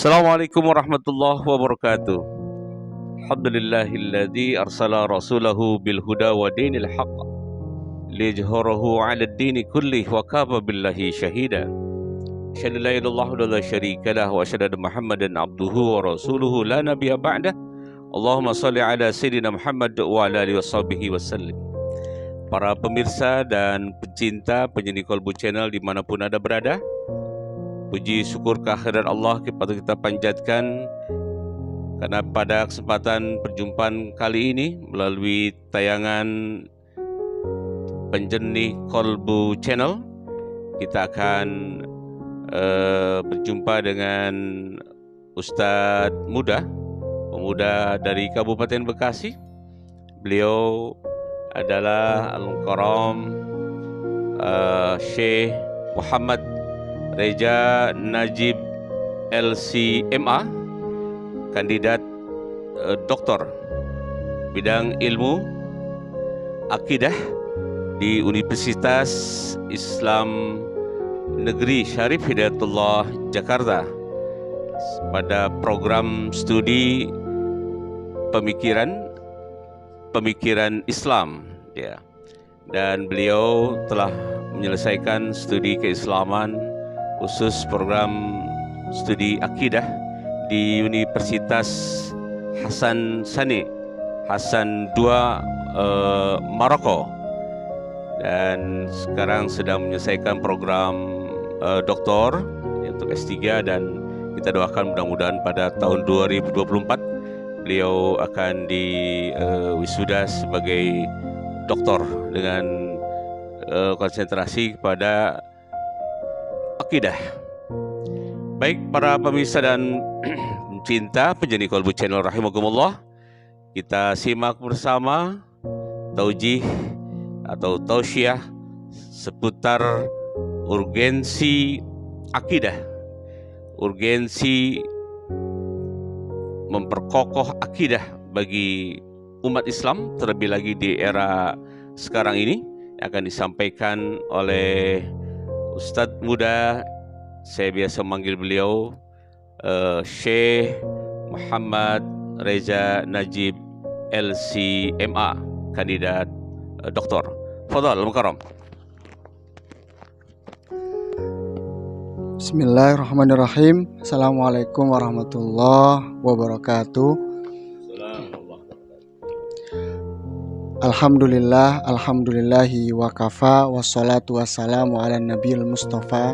Assalamualaikum warahmatullahi wabarakatuh. Alhamdulillahilladzi arsala rasulahu bil huda wa dinil haqq liyajharahu 'ala ad-dini kullih wa kafa billahi shahida. Asyhadu la ilaha illallah wa la syarika lah wa asyhadu anna Muhammadan abduhu wa rasuluhu la nabiyya ba'dah. Allahumma shalli ala sayyidina Muhammad wa ala alihi washabihi wasallim. Para pemirsa dan pecinta penyanyi Kolbu Channel dimanapun Anda berada, puji syukur kehadirat Allah patut kita panjatkan karena pada kesempatan perjumpaan kali ini melalui tayangan penjernih Kolbu Channel kita akan berjumpa dengan Ustadz pemuda dari Kabupaten Bekasi. Beliau adalah Al-Mukarram Syekh Muhammad Reza Najib LCMA, kandidat doktor bidang ilmu akidah di Universitas Islam Negeri Syarif Hidayatullah Jakarta pada program studi pemikiran Islam ya. Dan beliau telah menyelesaikan studi keislaman khusus program studi akidah di Universitas Hasan II Maroko, dan sekarang sedang menyelesaikan program doktor untuk S3, dan kita doakan mudah-mudahan pada tahun 2024 beliau akan wisuda sebagai doktor dengan konsentrasi kepada akidah. Baik para pemirsa dan pencinta penyanyi Kolbu Channel rahimakumullah, kita simak bersama taujih atau tausiah seputar urgensi akidah, urgensi memperkokoh akidah bagi umat Islam, terlebih lagi di era sekarang ini, yang akan disampaikan oleh Ustadz muda, saya biasa memanggil beliau Syekh Muhammad Reza Najib LCMA, kandidat doktor. Fadhal Al-Mukarram. Bismillahirrahmanirrahim. Assalamualaikum warahmatullahi wabarakatuh. Alhamdulillahi wa kafa, wassalatu wassalamu ala nabiyil mustafa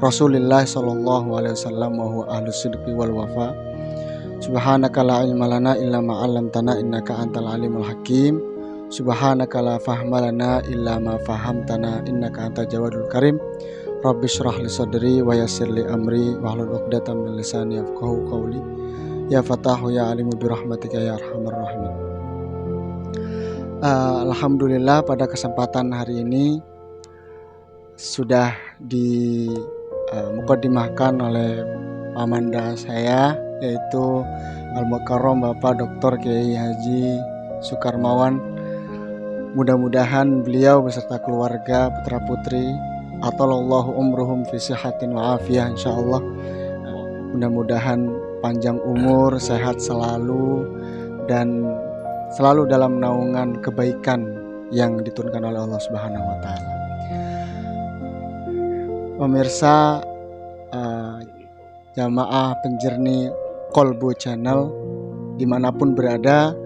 Rasulillah sallallahu alaihi wasallam wa huwa ahlus sidqi wal wafa. Subhanaka la ilma lana illa ma 'allamtana innaka antal alimul hakim. Subhanaka la fahma lana illa ma fahamtana innaka antal jawadul karim. Rabbi shrah li sadri wa yassir li amri wahlul 'uqdatam min lisani yafqahu qawli. Ya Fatahu ya alimu bi rahmatika ya arhamar rahimin. Alhamdulillah pada kesempatan hari ini sudah dimukadimahkan oleh pamanda saya, yaitu Al-Mukarram Bapak Dr. Kiai Haji Sukarmawan. Mudah-mudahan beliau beserta keluarga, putra putri, atalallahu umruhum fi sihatin wa afiyah insyaallah. Mudah-mudahan panjang umur, sehat selalu, dan selalu dalam naungan kebaikan yang diturunkan oleh Allah Subhanahu wa taala. Pemirsa jamaah penjernih Kolbu Channel dimanapun berada,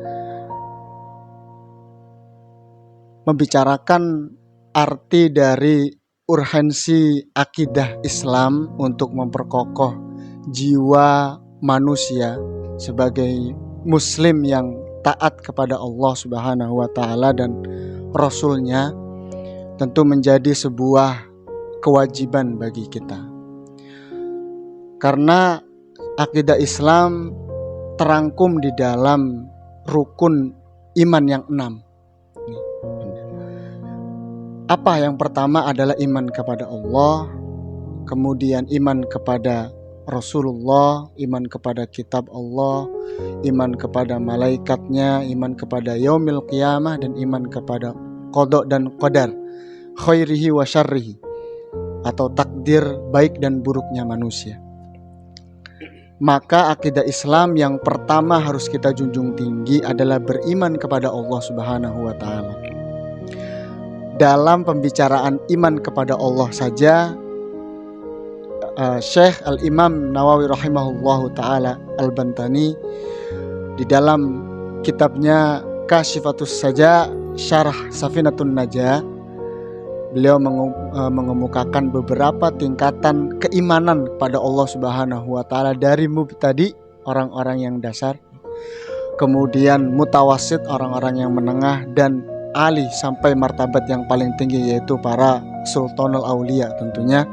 membicarakan arti dari urgensi akidah Islam untuk memperkokoh jiwa manusia sebagai muslim yang taat kepada Allah Subhanahu wa taala dan Rasul-Nya tentu menjadi sebuah kewajiban bagi kita. Karena akidah Islam terangkum di dalam rukun iman yang 6. Apa yang pertama adalah iman kepada Allah, kemudian iman kepada Rasulullah, iman kepada kitab Allah, iman kepada malaikatnya, iman kepada yaumil qiyamah, dan iman kepada qada dan qadar, khairihi wa syarrihi, atau takdir baik dan buruknya manusia. maka akidah Islam yang pertama harus kita junjung tinggi adalah beriman kepada Allah Subhanahu wa Ta'ala. Dalam pembicaraan iman kepada Allah saja, Syekh Al-Imam Nawawi rahimahullahu ta'ala Al-Bantani di dalam kitabnya Kasyifatus Saja Syarah Safinatun Najah, beliau mengemukakan beberapa tingkatan keimanan kepada Allah Subhanahu wa Ta'ala, dari mubtadi, orang-orang yang dasar, kemudian mutawasid, orang-orang yang menengah, dan ali, sampai martabat yang paling tinggi, yaitu para sultanul aulia tentunya.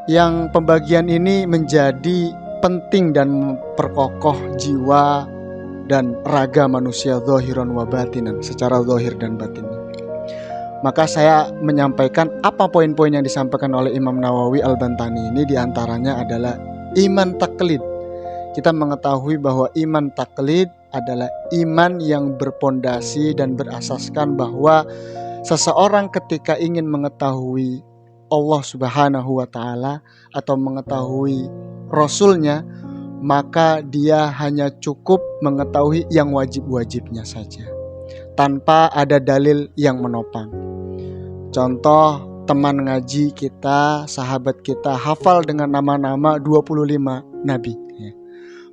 Yang pembagian ini menjadi penting dan memperkokoh jiwa dan raga manusia zahiran wa batinan, secara zahir dan batinnya. Maka saya menyampaikan apa poin-poin yang disampaikan oleh Imam Nawawi Al-Bantani ini, diantaranya adalah iman taklid. Kita mengetahui bahwa iman taklid adalah iman yang berpondasi dan berasaskan bahwa seseorang ketika ingin mengetahui Allah Subhanahu wa Ta'ala atau mengetahui Rasulnya, maka dia hanya cukup mengetahui yang wajib-wajibnya saja, tanpa ada dalil yang menopang. Contoh, teman ngaji kita, sahabat kita hafal dengan nama-nama 25 nabi, ya.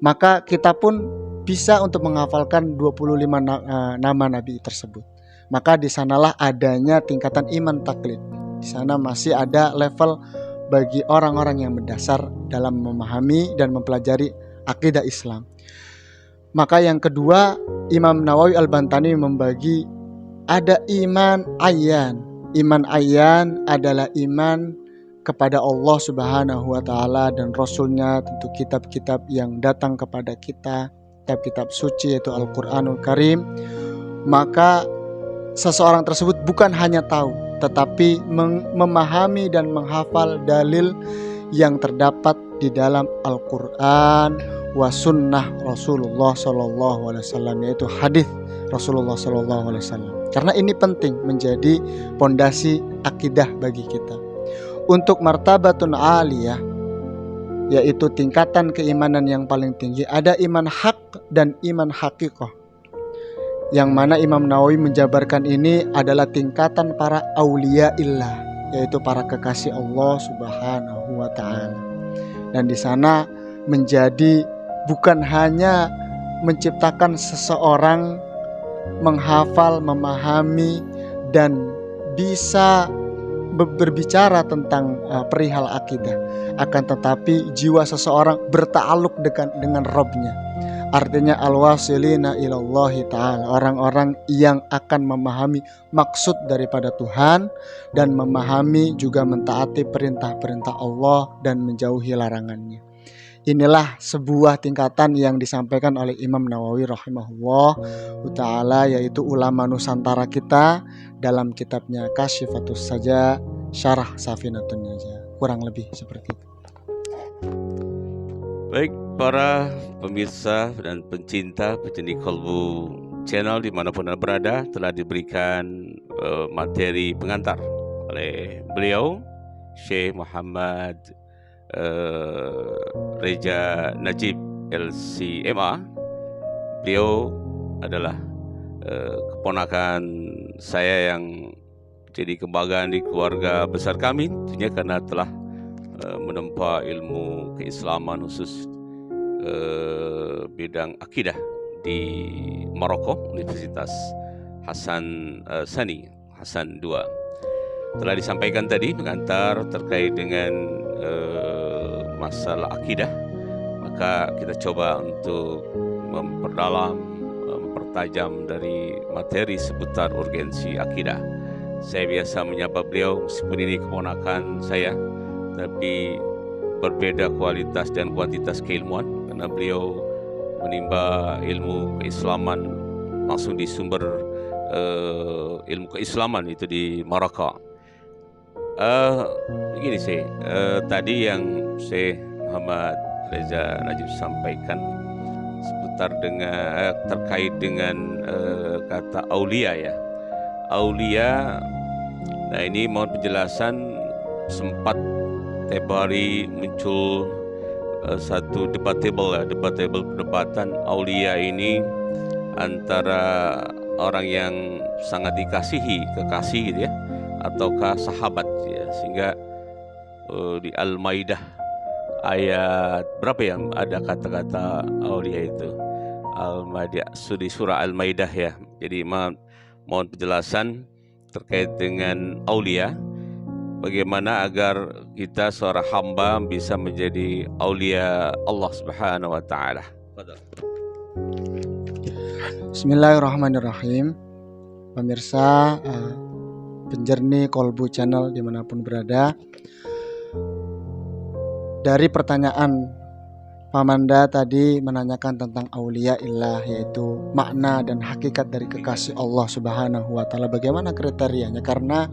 Maka kita pun bisa untuk menghafalkan 25 nama nabi tersebut. Maka di sanalah adanya tingkatan iman taklid. Di sana masih ada level bagi orang-orang yang mendasar dalam memahami dan mempelajari akidah Islam. Maka yang kedua, Imam Nawawi Al-Bantani membagi ada iman ayyan. Iman ayyan adalah iman kepada Allah Subhanahu wa Ta'ala dan Rasulnya, tentu kitab-kitab yang datang kepada kita, kitab-kitab suci yaitu Al-Quranul Karim. Maka seseorang tersebut bukan hanya tahu, tetapi memahami dan menghafal dalil yang terdapat di dalam Al-Quran wa sunnah Rasulullah SAW, yaitu hadis Rasulullah SAW. Karena ini penting menjadi pondasi akidah bagi kita. Untuk martabatun aliyah, yaitu tingkatan keimanan yang paling tinggi, ada iman hak dan iman hakikoh, yang mana Imam Nawawi menjabarkan ini adalah tingkatan para aulia illah, yaitu para kekasih Allah Subhanahu wa Ta'ala. Dan di sana menjadi bukan hanya menciptakan seseorang menghafal, memahami, dan bisa berbicara tentang perihal akidah, akan tetapi jiwa seseorang berta'aluk dengan Rabb-nya. Artinya al-wasilina ilallahi ta'ala, orang-orang yang akan memahami maksud daripada Tuhan dan memahami juga mentaati perintah-perintah Allah dan menjauhi larangannya. Inilah sebuah tingkatan yang disampaikan oleh Imam Nawawi rahimahullah ta'ala, yaitu ulama Nusantara kita dalam kitabnya Kasyifatus Saja Syarah Safinatun Najah. Kurang lebih seperti itu. Baik, para pemirsa dan pencinta Pecendik Kolbu channel dimanapun Anda berada, telah diberikan materi pengantar oleh beliau Syekh Muhammad Reza Najib LCMA. Beliau adalah keponakan saya yang jadi kebanggaan di keluarga besar kami, tentunya karena telah menempa ilmu keislaman khusus bidang akidah di Maroko, Universitas Hasan Sani Hasan II. Telah disampaikan tadi pengantar terkait dengan masalah akidah. Maka kita coba untuk memperdalam, mempertajam dari materi seputar urgensi akidah. Saya biasa menyapa beliau, meskipun ini keponakan saya, tapi berbeda kualitas dan kuantitas keilmuan, karena beliau menimba ilmu keislaman langsung di sumber ilmu keislaman itu di Maroko. Begini sih, tadi yang Syekh Muhammad Reza Najib sampaikan seputar dengan terkait dengan kata aulia ya. Aulia, nah ini mohon penjelasan, sempat tempoh hari muncul satu debatable perdebatan aulia ini antara orang yang sangat dikasihi, kekasih gitu ya, ataukah sahabat ya. Sehingga di Al-Maidah ayat berapa yang ada kata-kata aulia itu? Al-Maidah, di surah Al-Maidah ya. Jadi mohon penjelasan terkait dengan aulia, bagaimana agar kita seorang hamba bisa menjadi aulia Allah Subhanahu wa taala. Bismillahirrahmanirrahim. Pemirsa penjernih Kolbu Channel dimanapun berada, dari pertanyaan Pamanda tadi menanyakan tentang aulia illah, yaitu makna dan hakikat dari kekasih Allah Subhanahu wa taala. Bagaimana kriterianya? Karena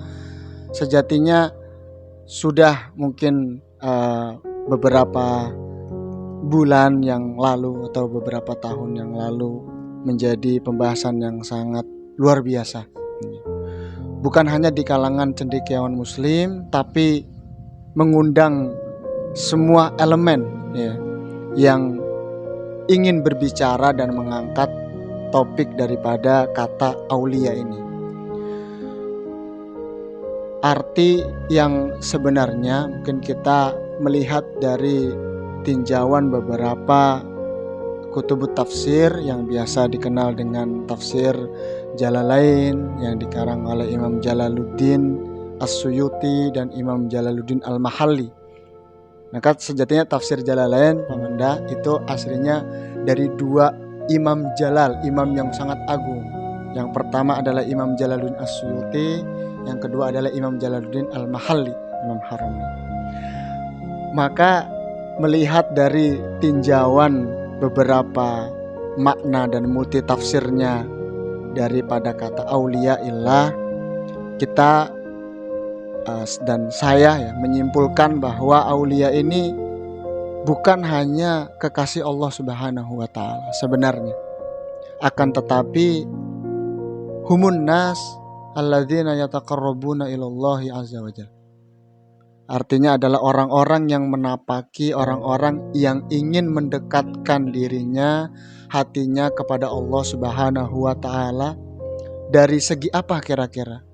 sejatinya sudah mungkin beberapa bulan yang lalu atau beberapa tahun yang lalu menjadi pembahasan yang sangat luar biasa. Bukan hanya di kalangan cendekiawan muslim, tapi mengundang semua elemen ya, yang ingin berbicara dan mengangkat topik daripada kata aulia ini. Arti yang sebenarnya mungkin kita melihat dari tinjauan beberapa kutubut tafsir yang biasa dikenal dengan tafsir Jalalain yang dikarang oleh Imam Jalaluddin As-Suyuti dan Imam Jalaluddin Al-Mahalli. Maka sejatinya tafsir Jalalain, Pamanda, itu aslinya dari dua Imam Jalal, imam yang sangat agung. Yang pertama adalah Imam Jalaluddin As-Suyuti, yang kedua adalah Imam Jalaluddin Al-Mahalli, Imam Haramain. Maka melihat dari tinjauan beberapa makna dan multi tafsirnya daripada kata aulia illah, kita dan saya ya menyimpulkan bahwa aulia ini bukan hanya kekasih Allah Subhanahu wa taala sebenarnya, akan tetapi humun nas alladzina yataqarrabuna ilallahi azza wajalla. Artinya adalah orang-orang yang menapaki, orang-orang yang ingin mendekatkan dirinya, hatinya kepada Allah Subhanahu wa taala. Dari segi apa kira-kira?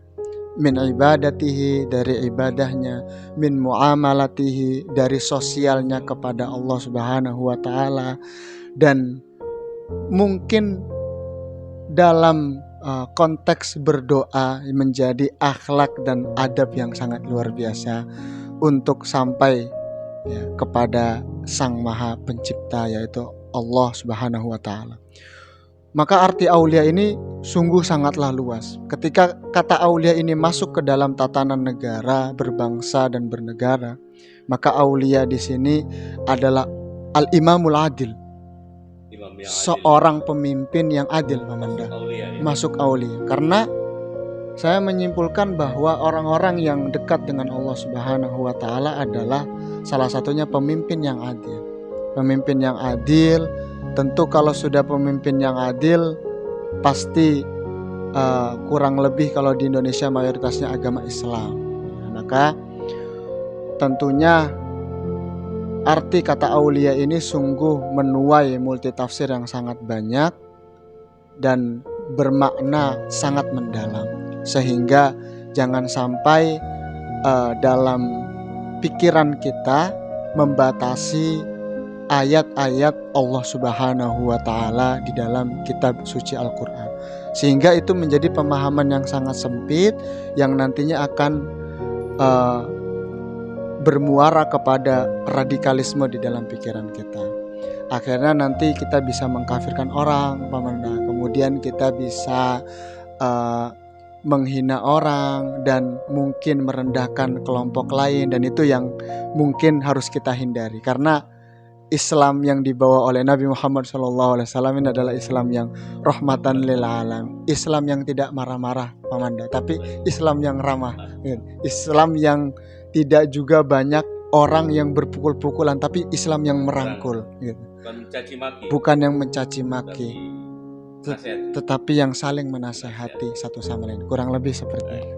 Min ibadatihi, dari ibadahnya, min muamalatihi, dari sosialnya kepada Allah Subhanahu wa taala, dan mungkin dalam konteks berdoa menjadi akhlak dan adab yang sangat luar biasa untuk sampai ya, kepada Sang Maha Pencipta, yaitu Allah Subhanahu wa taala. Maka arti aulia ini sungguh sangatlah luas. Ketika kata aulia ini masuk ke dalam tatanan negara, berbangsa dan bernegara, maka aulia di sini adalah al-imamul adil. Seorang pemimpin yang adil, Pamanda. Masuk aulia. Karena saya menyimpulkan bahwa orang-orang yang dekat dengan Allah Subhanahu wa taala adalah salah satunya pemimpin yang adil. Pemimpin yang adil, tentu kalau sudah pemimpin yang adil pasti kurang lebih kalau di Indonesia mayoritasnya agama Islam. Maka tentunya arti kata aulia ini sungguh menuai multitafsir yang sangat banyak dan bermakna sangat mendalam, sehingga jangan sampai dalam pikiran kita membatasi ayat-ayat Allah Subhanahu wa taala di dalam kitab suci Al-Qur'an, sehingga itu menjadi pemahaman yang sangat sempit yang nantinya akan bermuara kepada radikalisme di dalam pikiran kita. Akhirnya nanti kita bisa mengkafirkan orang, Pamanda. Kemudian kita bisa menghina orang dan mungkin merendahkan kelompok lain, dan itu yang mungkin harus kita hindari, karena Islam yang dibawa oleh Nabi Muhammad SAW ini adalah Islam yang rahmatan lil alam, Islam yang tidak marah-marah, Pamanda, tapi Islam yang ramah, Islam yang tidak juga banyak orang yang berpukul-pukulan, tapi Islam yang merangkul, bukan yang mencaci maki, tetapi yang saling menasehati satu sama lain, kurang lebih seperti itu.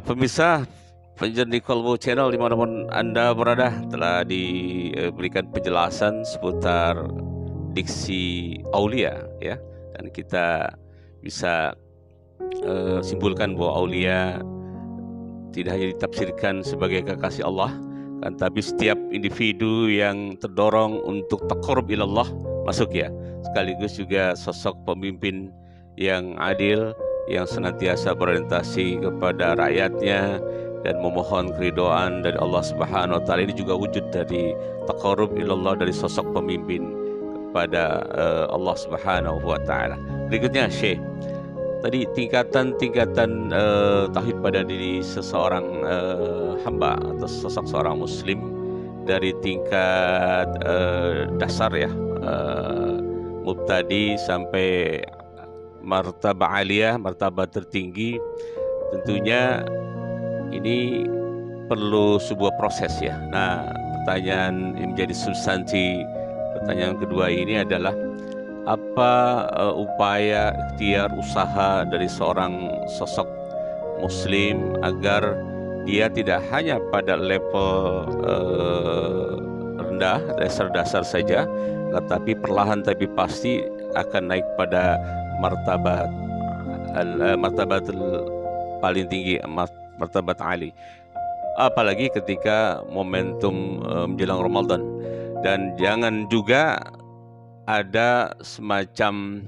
Pemirsa Penjernih Kolbu Channel dimanapun Anda berada, telah diberikan penjelasan seputar diksi aulia ya, dan kita bisa simpulkan bahwa aulia tidak hanya ditafsirkan sebagai kekasih Allah, kan, tapi setiap individu yang terdorong untuk taqarrub ilallah masuk ya, sekaligus juga sosok pemimpin yang adil, yang senantiasa berorientasi kepada rakyatnya dan memohon keridhaan dari Allah Subhanahu wa taala. Ini juga wujud dari taqarrub ilallah, dari sosok pemimpin kepada Allah Subhanahu wa taala. Berikutnya Syekh, tadi tingkatan-tingkatan tauhid pada diri seseorang hamba atau sosok seorang muslim, dari tingkat dasar ya, mubtadi sampai martabah aliyah, martabah tertinggi. Tentunya ini perlu sebuah proses ya. Nah, pertanyaan yang menjadi substansi pertanyaan kedua ini adalah apa upaya, ikhtiar, usaha dari seorang sosok muslim agar dia tidak hanya pada level rendah, dasar-dasar saja, tetapi perlahan tapi pasti akan naik pada martabat paling tinggi, martabat ali, apalagi ketika momentum menjelang Ramadan. Dan jangan juga ada semacam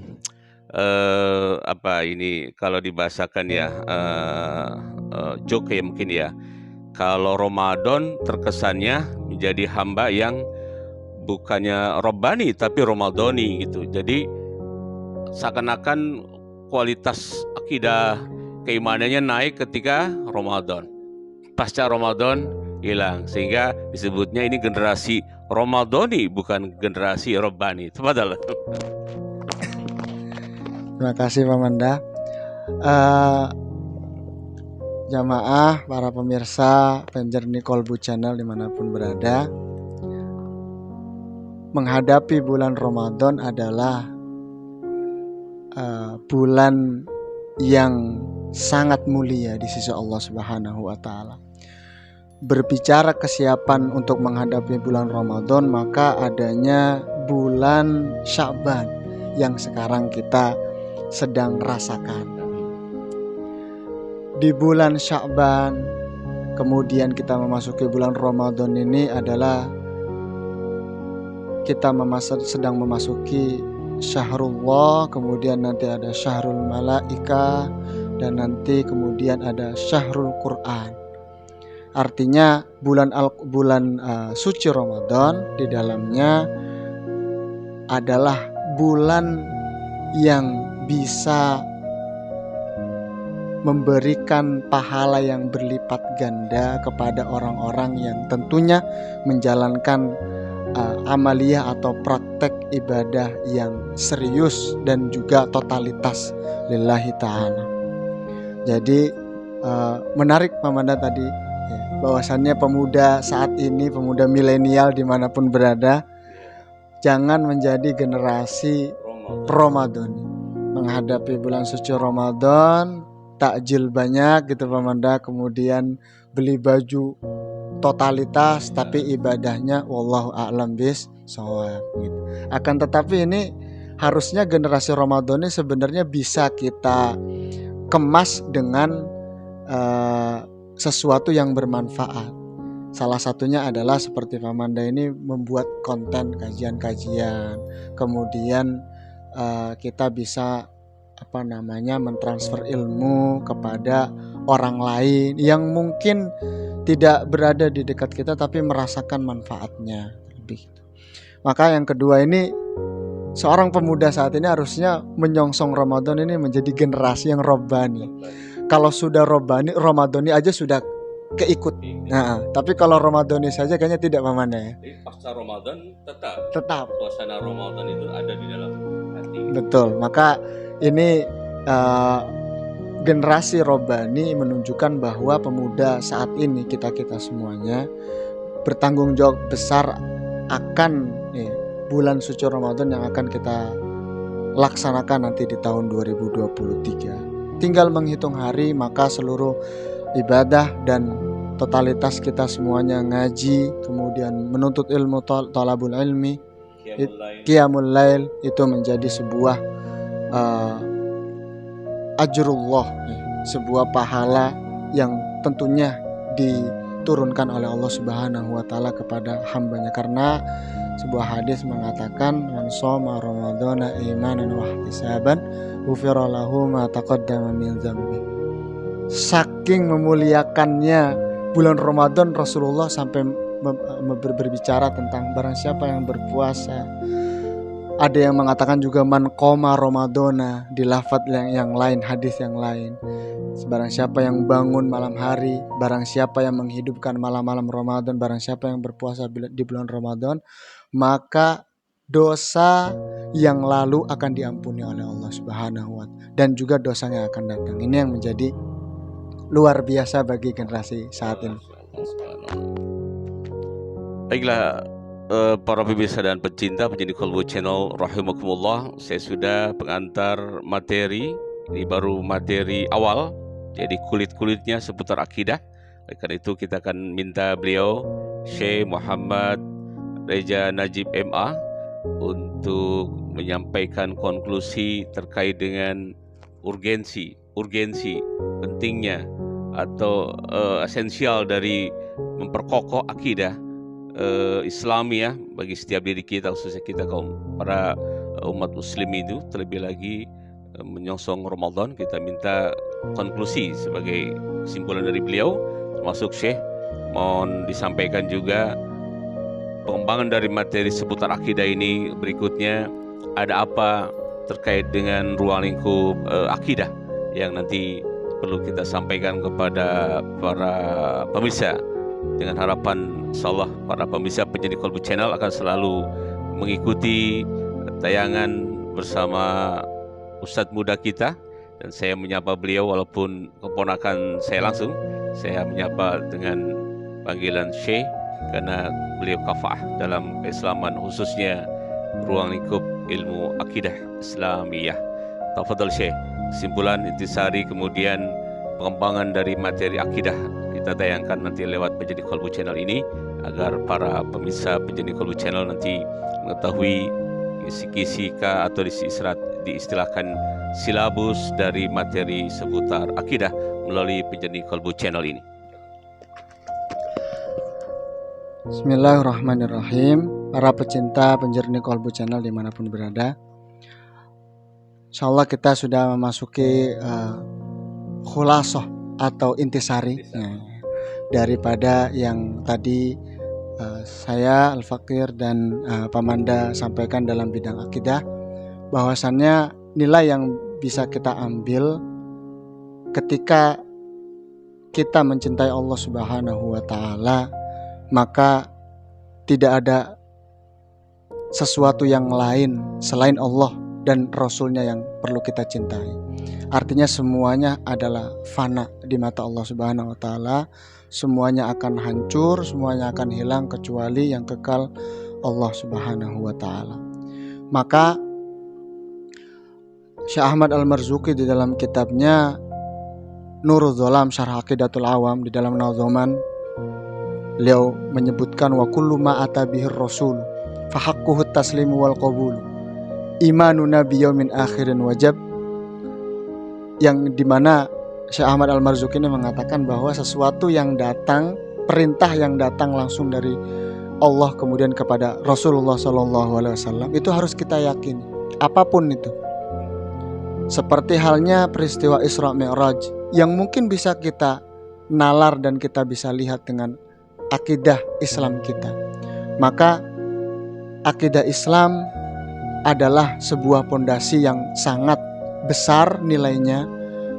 kalau dibahasakan ya, joke ya mungkin ya, kalau Ramadan terkesannya menjadi hamba yang bukannya Rabbani tapi Ramadhani gitu. Jadi seakan-akan kualitas akidah keimanannya naik ketika Ramadan, pasca Ramadan hilang, sehingga disebutnya ini generasi Ramadhani bukan generasi Rabbani. Tafadhal. Terima kasih Pak Manda. Jamaah, para pemirsa Penjernih Kolbu Channel dimanapun berada, menghadapi bulan Ramadan adalah bulan yang sangat mulia di sisi Allah Subhanahu wa taala. Berbicara kesiapan untuk menghadapi bulan Ramadan, maka adanya bulan Sya'ban yang sekarang kita sedang rasakan. Di bulan Sya'ban, kemudian kita memasuki bulan Ramadan, ini adalah kita sedang memasuki Syahrullah, kemudian nanti ada Syahrul Malaikah, dan nanti kemudian ada Syahrul Quran. Artinya bulan suci Ramadan di dalamnya adalah bulan yang bisa memberikan pahala yang berlipat ganda kepada orang-orang yang tentunya menjalankan amaliyah atau praktek ibadah yang serius dan juga totalitas lillahi ta'ala. Jadi menarik Pak Manda tadi ya, bahwasannya pemuda saat ini, pemuda milenial dimanapun berada, jangan menjadi generasi Ramadhani. Menghadapi bulan suci Ramadan, takjil banyak gitu Pak Manda, kemudian beli baju totalitas tapi ibadahnya wallahu a'lam bis-shawab gitu. Akan tetapi ini harusnya generasi Ramadan ini sebenarnya bisa kita kemas dengan sesuatu yang bermanfaat. Salah satunya adalah seperti Pak Manda ini membuat konten kajian-kajian, kemudian kita bisa mentransfer ilmu kepada orang lain yang mungkin tidak berada di dekat kita tapi merasakan manfaatnya lebih. Maka yang kedua ini, seorang pemuda saat ini harusnya menyongsong Ramadan ini menjadi generasi yang Rabbani. Kalau sudah Rabbani, Ramadhani aja sudah keikut. Nah, tapi kalau Ramadhani saja kayaknya tidak Pak Manda ya. Pasca Ramadan tetap suasana Ramadan itu ada di dalam hati. Betul. Maka ini generasi Rabbani menunjukkan bahwa pemuda saat ini, kita semuanya bertanggung jawab besar akan bulan suci Ramadan yang akan kita laksanakan nanti di tahun 2023. Tinggal menghitung hari, maka seluruh ibadah dan totalitas kita semuanya ngaji, kemudian menuntut ilmu, talabul ilmi, qiyamul lail, itu menjadi sebuah ajrullah, sebuah pahala yang tentunya diturunkan oleh Allah Subhanahu wa taala kepada hambanya, karena sebuah hadis mengatakan man shoma ramadhana imanan wa ihtisaban ghufira lahu ma taqaddama min dzambi. Saking memuliakannya bulan Ramadan, Rasulullah sampai berbicara tentang barang siapa yang berpuasa. Ada yang mengatakan juga man qoma ramadhana, di lafadz yang lain, hadis yang lain. Barang siapa yang bangun malam hari, barang siapa yang menghidupkan malam-malam Ramadan, barang siapa yang berpuasa di bulan Ramadan, maka dosa yang lalu akan diampuni oleh Allah Subhanahu wa taala, dan juga dosanya akan datang. Ini yang menjadi luar biasa bagi generasi saat ini. Baiklah, para pemirsa dan pecinta penjadi Qalbu Channel rahimakumullah, saya sudah pengantar materi. Ini baru materi awal, jadi kulit-kulitnya seputar akidah. Oleh karena itu kita akan minta beliau Syekh Muhammad Reja Najib MA untuk menyampaikan konklusi terkait dengan urgensi pentingnya atau esensial dari memperkokoh akidah Islamiyah bagi setiap diri kita, khususnya kita kaum para umat muslim itu, terlebih lagi menyongsong Ramadan. Kita minta konklusi sebagai kesimpulan dari beliau, termasuk Syekh mohon disampaikan juga pengembangan dari materi seputar akidah ini. Berikutnya ada apa terkait dengan ruang lingkup akidah yang nanti perlu kita sampaikan kepada para pemirsa, dengan harapan insyaallah para pemirsa penjadi Qalbu Channel akan selalu mengikuti tayangan bersama Ustadz muda kita. Dan saya menyapa beliau walaupun keponakan saya langsung, saya menyapa dengan panggilan Syekh karena beliau kafah dalam keislaman, khususnya ruang lingkup ilmu akidah Islamiyah. Tafadhal Syekh, kesimpulan, intisari, kemudian pengembangan dari materi akidah kita tayangkan nanti lewat Penjadi Qalbu Channel ini, agar para pemirsa Penjadi Qalbu Channel nanti mengetahui kisi-kisi atau diistilahkan silabus dari materi seputar akidah melalui Penjadi Qalbu Channel ini. Bismillahirrahmanirrahim. Para pecinta Penjernih Qalbu Channel dimanapun berada, insyaallah kita sudah memasuki khulasoh atau intisari daripada yang tadi saya Al-Fakir dan Pamanda sampaikan dalam bidang akidah, bahwasannya nilai yang bisa kita ambil ketika kita mencintai Allah Subhanahu wa taala, maka tidak ada sesuatu yang lain selain Allah dan Rasulnya yang perlu kita cintai. Artinya semuanya adalah fana di mata Allah Subhanahu wa taala. Semuanya akan hancur, semuanya akan hilang kecuali yang kekal, Allah Subhanahu wa taala. Maka Syekh Ahmad Al-Marzuqi di dalam kitabnya Nurul Dzalam Syarh Aqidatul Awam, di dalam Nazoman, beliau menyebutkan wa kullu ma atabihir rasul fa haqquhu taslimu wal qabul imanu nabiyyin akhirin wajib, yang dimana Syekh Ahmad Al-Marzuqi ini mengatakan bahwa sesuatu yang datang, perintah yang datang langsung dari Allah kemudian kepada Rasulullah SAW, itu harus kita yakini, apapun itu. Seperti halnya peristiwa Isra Mi'raj yang mungkin bisa kita nalar dan kita bisa lihat dengan akidah Islam kita. Maka akidah Islam adalah sebuah pondasi yang sangat besar nilainya,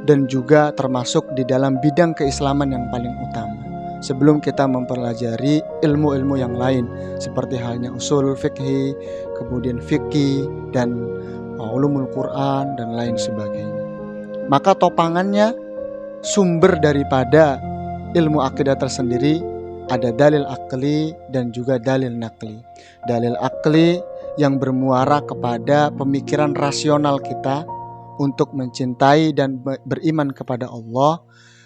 dan juga termasuk di dalam bidang keislaman yang paling utama. Sebelum kita mempelajari ilmu-ilmu yang lain seperti halnya usul fikih, kemudian fikih dan ulumul Quran dan lain sebagainya. Maka topangannya, sumber daripada ilmu akidah tersendiri ada dalil akli dan juga dalil nakli. Dalil akli yang bermuara kepada pemikiran rasional kita untuk mencintai dan beriman kepada Allah.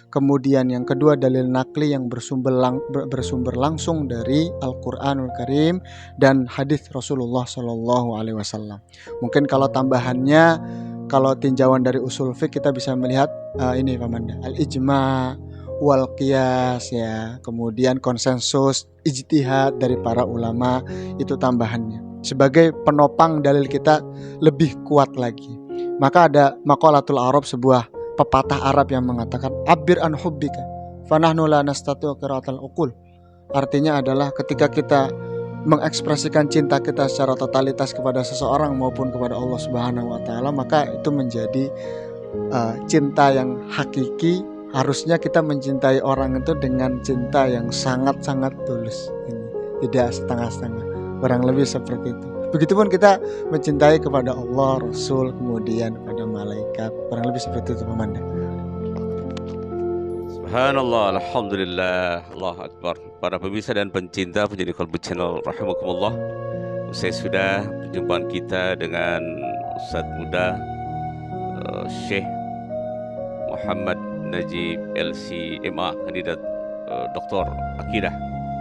Kemudian yang kedua dalil nakli yang bersumber langsung dari Al-Qur'anul Karim dan hadis Rasulullah Shallallahu Alaihi Wasallam. Mungkin kalau tambahannya, kalau tinjauan dari usul fiqh kita bisa melihat ini Pak Manda, al-ijma wal qiyas ya, kemudian konsensus, ijtihad dari para ulama, itu tambahannya sebagai penopang dalil kita lebih kuat lagi. Maka ada maqalatul Arab, sebuah pepatah Arab yang mengatakan abir an hubbika fanahnu la nastati'u qira'atal uqul. Artinya adalah ketika kita mengekspresikan cinta kita secara totalitas kepada seseorang maupun kepada Allah Subhanahu wa taala, maka itu menjadi cinta yang hakiki. Harusnya kita mencintai orang itu dengan cinta yang sangat-sangat tulus, tidak setengah-setengah, kurang lebih seperti itu. Begitupun kita mencintai kepada Allah, Rasul, kemudian kepada malaikat, kurang lebih seperti itu Pemanda. Subhanallah, Alhamdulillah, Allah Akbar. Para pemirsa dan pencinta penjadi Qalbu Channel rahimakumullah, usai sudah perjumpaan kita dengan Ustaz muda Syekh Muhammad Najib LC.MA, kandidat Doktor Akidah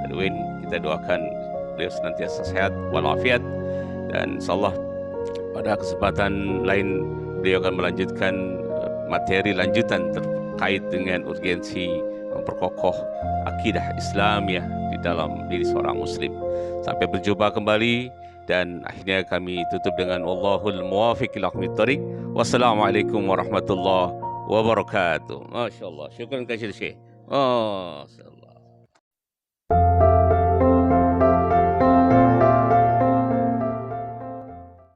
dan UIN. Kita doakan beliau senantiasa sehat walafiat, dan insyaallah pada kesempatan lain beliau akan melanjutkan materi lanjutan terkait dengan urgensi memperkokoh akidah Islamiyah di dalam diri seorang muslim. Sampai berjumpa kembali, dan akhirnya kami tutup dengan wallahul muwafiq ila aqwamit thoriq. Wassalamualaikum warahmatullahi wabarakatuh. Masya Allah. Syukran kasih Syekh. Oh,